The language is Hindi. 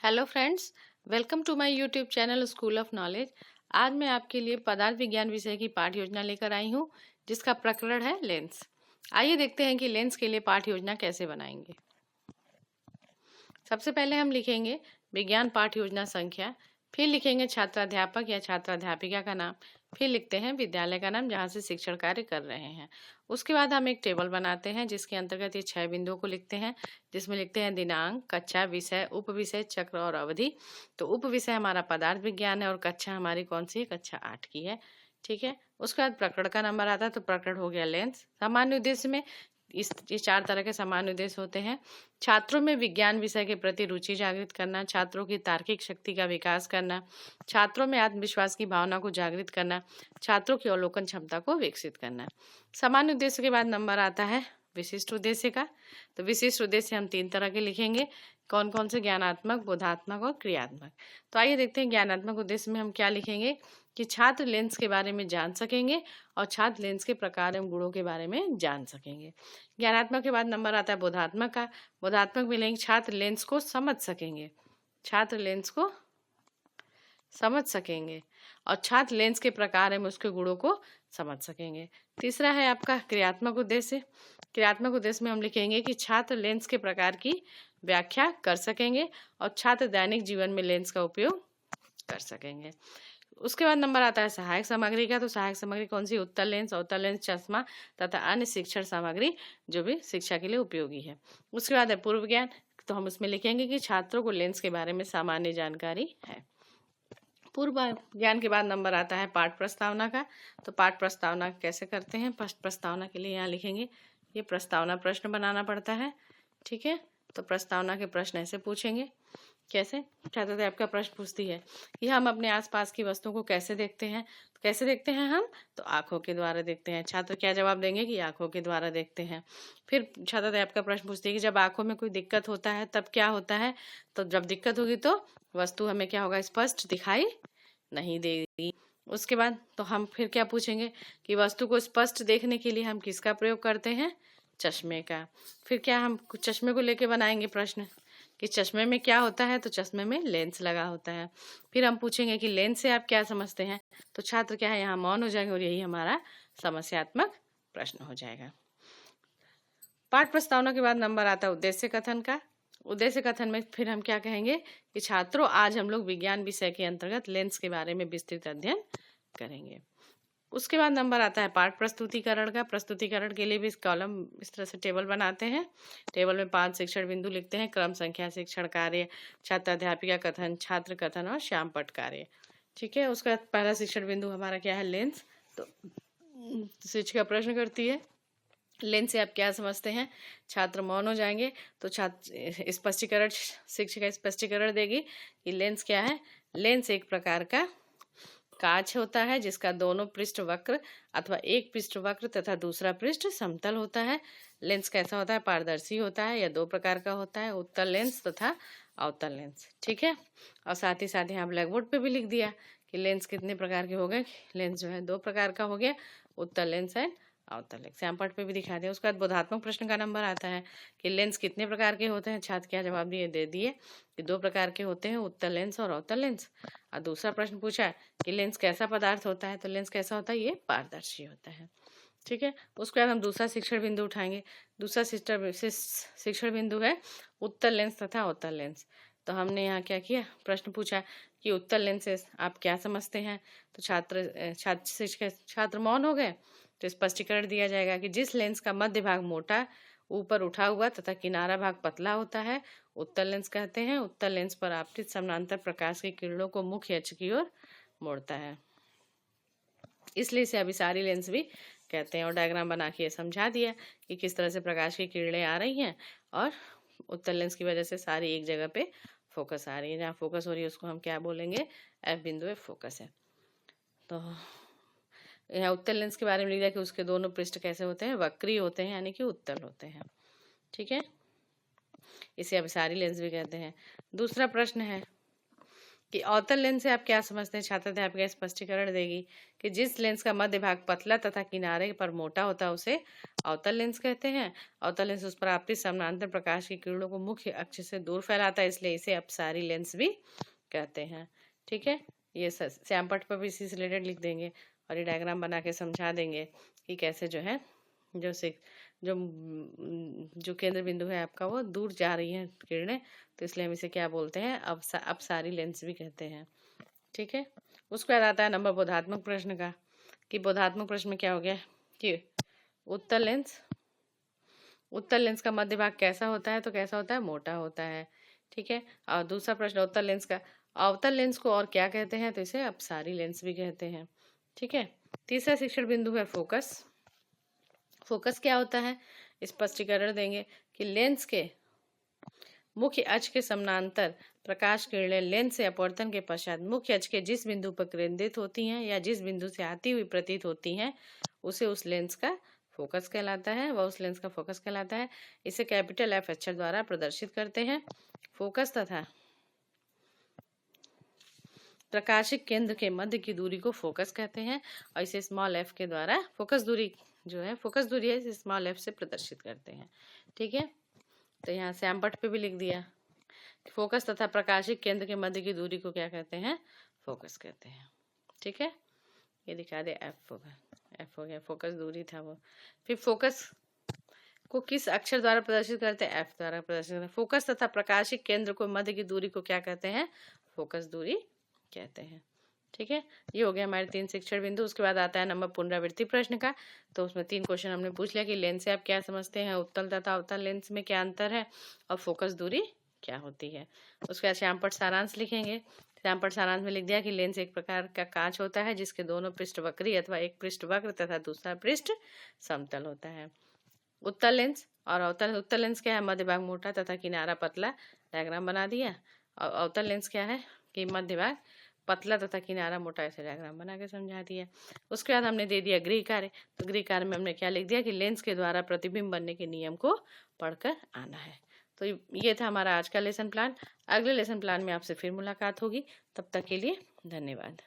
Hello friends, welcome to my YouTube channel school of knowledge. आज मैं आपके लिए पदार्थ विज्ञान विषय की पाठ योजना लेकर आई हूँ, जिसका प्रकरण है लेंस। आइए देखते हैं कि लेंस के लिए पाठ योजना कैसे बनाएंगे। सबसे पहले हम लिखेंगे विज्ञान पाठ योजना संख्या, फिर लिखेंगे छात्राध्यापक या छात्राध्यापिका का नाम, फिर लिखते हैं विद्यालय का नाम जहाँ से शिक्षण कार्य कर रहे हैं। उसके बाद हम एक टेबल बनाते हैं जिसके अंतर्गत ये 6 बिंदुओं को लिखते हैं, जिसमें लिखते हैं दिनांक, कक्षा, विषय, उप विषय, चक्र और अवधि। तो उप विषय हमारा पदार्थ विज्ञान है और कक्षा हमारी कौन सी है? कक्षा 8 की है। ठीक है। उसके बाद प्रकरण का नंबर आता है, तो प्रकरण हो गया लेंस। सामान्य उद्देश्य में ये 4 तरह के सामान्य उद्देश्य होते हैं। छात्रों में विज्ञान विषय के प्रति रुचि जागृत करना, छात्रों की तार्किक शक्ति का विकास करना, छात्रों में आत्मविश्वास की भावना को जागृत करना, छात्रों की अवलोकन क्षमता को विकसित करना। सामान्य उद्देश्य के बाद नंबर आता है विशिष्ट उद्देश्य का। तो विशिष्ट उद्देश्य हम 3 तरह के लिखेंगे। कौन कौन से? ज्ञानात्मक, बोधात्मक और क्रियात्मक। तो आइए देखते हैं ज्ञानात्मक उद्देश्य में हम क्या लिखेंगे कि छात्र लेंस के बारे में जान सकेंगे और छात्र लेंस के प्रकार एवं गुणों के बारे में जान सकेंगे। ज्ञानात्मक के बाद नंबर आता है बोधात्मक का। बोधात्मक में लेंगे छात्र लेंस को समझ सकेंगे, छात्र लेंस को समझ सकेंगे और छात्र लेंस के प्रकार एवं उसके गुणों को समझ सकेंगे। तीसरा है आपका क्रियात्मक उद्देश्य। क्रियात्मक उद्देश्य में हम लिखेंगे कि छात्र लेंस के प्रकार की व्याख्या कर सकेंगे और छात्र दैनिक जीवन में लेंस का उपयोग कर सकेंगे। उसके बाद नंबर आता है सहायक सामग्री का। तो सहायक सामग्री कौन सी? उत्तल लेंस, अवतल लेंस, चश्मा तथा अन्य शिक्षण सामग्री जो भी शिक्षा के लिए उपयोगी है। उसके बाद है पूर्व ज्ञान। तो हम उसमें लिखेंगे कि छात्रों को लेंस के बारे में सामान्य जानकारी है। पूर्व ज्ञान के बाद नंबर आता है पाठ प्रस्तावना का। तो पाठ प्रस्तावना कैसे करते हैं? प्रस्तावना के लिए यहाँ लिखेंगे, ये प्रस्तावना प्रश्न बनाना पड़ता है। ठीक है। तो प्रस्तावना के प्रश्न ऐसे पूछेंगे। कैसे? छात्र आपका प्रश्न पूछती है कि हम अपने आसपास की वस्तुओं को कैसे देखते हैं। तो कैसे देखते हैं हम? तो आंखों के द्वारा देखते हैं। छात्र क्या जवाब देंगे कि आंखों के द्वारा देखते हैं। फिर छात्र आपका प्रश्न पूछती है कि जब आंखों में कोई दिक्कत होता है तब क्या होता है। तो जब दिक्कत होगी तो वस्तु हमें क्या होगा? स्पष्ट दिखाई नहीं देगी। उसके बाद तो हम फिर क्या पूछेंगे कि वस्तु को स्पष्ट देखने के लिए हम किसका प्रयोग करते हैं? चश्मे का। फिर क्या हम चश्मे को लेके बनाएंगे प्रश्न कि चश्मे में क्या होता है। तो चश्मे में लेंस लगा होता है। फिर हम पूछेंगे कि लेंस से आप क्या समझते हैं। तो छात्र क्या है? यहाँ मौन हो जाएंगे और यही हमारा समस्यात्मक प्रश्न हो जाएगा। पाठ प्रस्तावना के बाद नंबर आता है उद्देश्य कथन का। उद्देश्य कथन में फिर हम क्या कहेंगे कि छात्रों आज हम लोग विज्ञान विषय के अंतर्गत लेंस के बारे में विस्तृत अध्ययन करेंगे। उसके बाद नंबर आता है पाठ प्रस्तुतिकरण का। प्रस्तुतिकरण के लिए भी इस कॉलम इस तरह से टेबल बनाते हैं। टेबल में 5 शिक्षण बिंदु लिखते हैं। क्रम संख्या, शिक्षण कार्य, छात्राध्यापिका कथन, छात्र कथन और श्यामपट्ट कार्य। ठीक है। उसका पहला शिक्षण बिंदु हमारा क्या है? लेंस। तो शिक्षिका प्रश्न करती है लेंस से आप क्या समझते हैं। छात्र मौन हो जाएंगे। तो छात्र स्पष्टीकरण, शिक्षिका स्पष्टीकरण देगी कि लेंस क्या है। लेंस एक प्रकार का कांच होता है जिसका दोनों पृष्ठ वक्र अथवा एक पृष्ठ वक्र तथा दूसरा पृष्ठ समतल होता है। लेंस कैसा होता है? पारदर्शी होता है या 2 प्रकार का होता है, उत्तल लेंस तथा अवतल लेंस। ठीक है। और साथ ही साथ यहाँ ब्लैक बोर्ड पे भी लिख दिया कि लेंस कितने प्रकार के हो गए। लेंस जो है 2 प्रकार का हो गया, उत्तल लेंस एंड अवतल लेंस। श्यामपट्ट पे भी दिखा दिया। उसके बाद बोधात्मक प्रश्न का नंबर आता है कि लेंस कितने प्रकार के होते हैं। छात्र क्या जवाब दिए? दे दिए कि 2 प्रकार के होते हैं, उत्तल लेंस और अवतल लेंस। और दूसरा प्रश्न पूछा कि लेंस कैसा पदार्थ होता है। तो लेंस कैसा होता है? ये पारदर्शी होता है। ठीक है। उसके बाद हम दूसरा शिक्षण बिंदु उठाएंगे। दूसरा शिक्षण बिंदु है उत्तल लेंस तथा अवतल लेंस। तो हमने यहाँ क्या किया? प्रश्न पूछा कि उत्तल लेंस से आप क्या समझते हैं। तो छात्र मौन हो गए। तो स्पष्टीकरण दिया जाएगा कि जिस लेंस का मध्य भाग मोटा, ऊपर उठा हुआ तथा किनारा भाग पतला होता है, उत्तल लेंस कहते हैं। उत्तल लेंस पर आपतित समानांतर प्रकाश की किरणों को मुख्य अक्ष की ओर मोड़ता है, इसलिए इसे अभिसारी लेंस भी कहते हैं। और डायग्राम बना के समझा दिया कि किस तरह से प्रकाश की किरणें आ रही हैं और उत्तल लेंस की वजह से सारी एक जगह पे फोकस आ रही है। जहाँ फोकस हो रही है उसको हम क्या बोलेंगे? एफ बिंदु पे फोकस है। तो यहाँ उत्तल लेंस के बारे में लिख दिया कि उसके दोनों पृष्ठ कैसे होते हैं? वक्री होते हैं, यानी कि उत्तल होते हैं। ठीक है। इसे अभिसारी लेंस भी कहते हैं। दूसरा प्रश्न है कि अवतल लेंस से आप क्या समझते हैं। छात्र अध्यापिका स्पष्टीकरण देगी कि जिस लेंस का मध्य भाग पतला तथा किनारे पर मोटा होता है उसे अवतल लेंस कहते हैं। अवतल लेंस उस पर आपतित समानांतर प्रकाश की किरणों को मुख्य अक्ष से दूर फैलाता है, इसलिए इसे अपसारी लेंस भी कहते हैं। ठीक है, ये श्याम पट्ट पर भी इसी से रिलेटेड लिख देंगे और ये डायग्राम बना के समझा देंगे कि कैसे जो है जो से जो केंद्र बिंदु है आपका वो दूर जा रही है किरणें, तो इसलिए हम इसे क्या बोलते हैं, अपसारी लेंस भी कहते हैं। ठीक है, उसके बाद आता है नंबर बोधात्मक प्रश्न का, कि बोधात्मक प्रश्न में क्या हो गया कि उत्तल लेंस का मध्य भाग कैसा होता है, तो कैसा होता है, मोटा होता है। ठीक है, और दूसरा प्रश्न उत्तल लेंस का, अवतल लेंस को और क्या कहते हैं, तो इसे अपसारी लेंस भी कहते हैं। ठीक है, तीसरा शिक्षण बिंदु है फोकस। फोकस क्या होता है, स्पष्टीकरण देंगे कि लेंस के मुख्य अक्ष के समानांतर प्रकाश किरणें लेंस से अपवर्तन के पश्चात मुख्य अक्ष के जिस बिंदु पर केंद्रित होती हैं या जिस बिंदु से आती हुई प्रतीत होती हैं उसे उस लेंस का फोकस कहलाता है, वह उस लेंस का फोकस कहलाता है। इसे कैपिटल एफ अक्षर द्वारा प्रदर्शित करते हैं। फोकस तथा प्रकाशिक केंद्र के मध्य की दूरी को फोकस कहते हैं और इसे स्मॉल एफ के द्वारा फोकस दूरी है इसे स्मॉल एफ से प्रदर्शित करते हैं। ठीक है, तो यहाँ श्याम पट्ट पे भी लिख दिया, फोकस तथा प्रकाशिक केंद्र के मध्य की दूरी को क्या कहते हैं, फोकस कहते हैं। ठीक है, ये दिखा दे, एफ हो गया, फोकस दूरी था वो। फिर फोकस को किस अक्षर द्वारा प्रदर्शित करते हैं, एफ द्वारा प्रदर्शित करते हैं। फोकस तथा प्रकाशिक केंद्र को मध्य की दूरी को क्या कहते हैं, फोकस दूरी कहते हैं। ठीक है, ये हो गया हमारे 3 शिक्षण बिंदु। उसके बाद आता है नंबर पुनरावृत्ति प्रश्न का, तो उसमें 3 क्वेश्चन हमने पूछ लिया कि लेंस से आप क्या समझते हैं, उत्तल तथा अवतल लेंस में क्या अंतर है और फोकस दूरी क्या होती है। उसके बाद श्याम पट्ट सारांश लिखेंगे। श्याम पट्ट सारांश में लिख दिया कि लेंस एक प्रकार का कांच होता है जिसके दोनों पृष्ठ वक्री अथवा एक पृष्ठ वक्र तथा दूसरा पृष्ठ समतल होता है। उत्तल लेंस और उत्तल लेंस क्या है, मध्य भाग मोटा तथा किनारा पतला, डायग्राम बना दिया। और अवतल लेंस क्या है कि मध्य भाग पतला तथा किनारा मोटा, ऐसे डायग्राम बना के समझा दिया। उसके बाद हमने दे दिया गृह कार्य, तो गृह कार्य में हमने क्या लिख दिया कि लेंस के द्वारा प्रतिबिंब बनने के नियम को पढ़कर आना है। तो ये था हमारा आज का लेसन प्लान। अगले लेसन प्लान में आपसे फिर मुलाकात होगी, तब तक के लिए धन्यवाद।